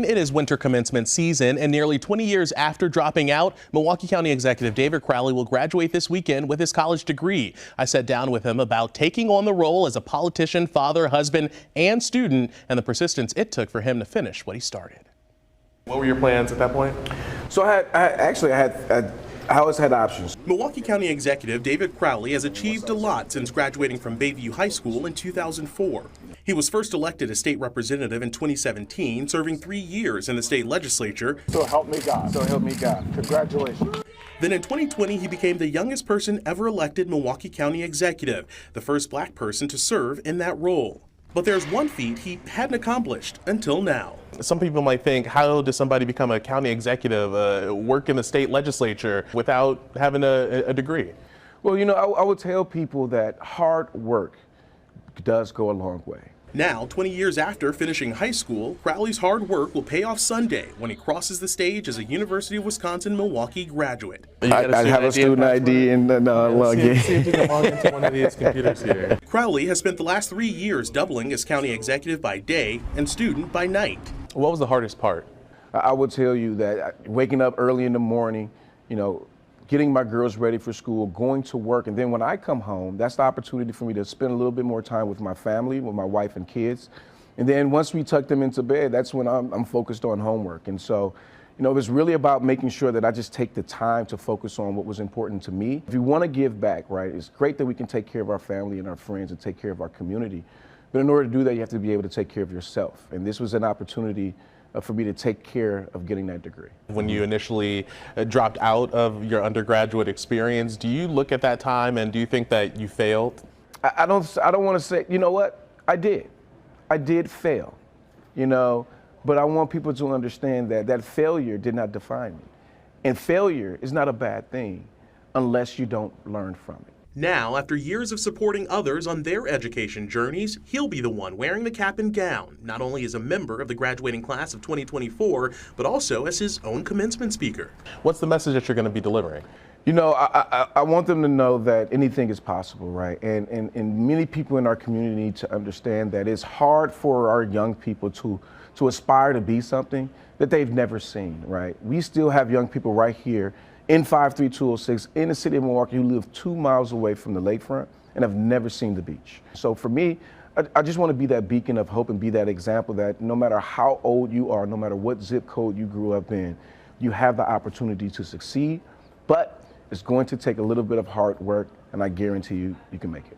It is winter commencement season, and nearly 20 years after dropping out, Milwaukee County Executive David Crowley will graduate this weekend with his college degree. I sat down with him about taking on the role as a politician, father, husband, and student, and the persistence it took for him to finish what he started. What were your plans at that point? So I always had options. Milwaukee County Executive David Crowley has achieved a lot since graduating from Bayview High School in 2004. He was first elected as state representative in 2017, serving 3 years in the state legislature. So help me God. So help me God. Congratulations. Then in 2020, he became the youngest person ever elected Milwaukee County Executive, the first black person to serve in that role. But there's one feat he hadn't accomplished until now. Some people might think, how does somebody become a county executive, work in the state legislature without having a degree? Well, you know, I would tell people that hard work does go a long way. Now, 20 years after finishing high school, Crowley's hard work will pay off Sunday when he crosses the stage as a University of Wisconsin-Milwaukee graduate. I have a student ID and login. See if you can log into one of these computers here. Crowley has spent the last 3 years doubling as county executive by day and student by night. What was the hardest part? I would tell you that waking up early in the morning, you know, getting my girls ready for school, going to work, and then when I come home, that's the opportunity for me to spend a little bit more time with my family, with my wife and kids. And then once we tuck them into bed, that's when I'm focused on homework. And so, you know, it was really about making sure that I just take the time to focus on what was important to me. If you want to give back, right, it's great that we can take care of our family and our friends and take care of our community. But in order to do that, you have to be able to take care of yourself. And this was an opportunity for me to take care of getting that degree. When you initially dropped out of your undergraduate experience, do you look at that time and do you think that you failed? I don't want to say, you know what, I did fail, you know, but I want people to understand that that failure did not define me. And failure is not a bad thing unless you don't learn from it. Now, after years of supporting others on their education journeys, he'll be the one wearing the cap and gown, not only as a member of the graduating class of 2024, but also as his own commencement speaker. What's the message that you're going to be delivering? You know, I want them to know that anything is possible, right? And many people in our community need to understand that it's hard for our young people to aspire to be something that they've never seen, right? We still have young people right here in 53206 in the city of Milwaukee who live 2 miles away from the lakefront and have never seen the beach. So for me, I just want to be that beacon of hope and be that example that no matter how old you are, no matter what zip code you grew up in, you have the opportunity to succeed, but it's going to take a little bit of hard work, and I guarantee you, you can make it.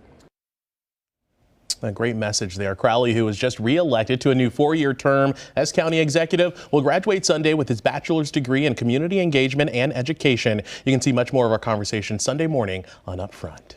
A great message there. Crowley, who was just re-elected to a new 4-year term as county executive, will graduate Sunday with his bachelor's degree in community engagement and education. You can see much more of our conversation Sunday morning on Upfront.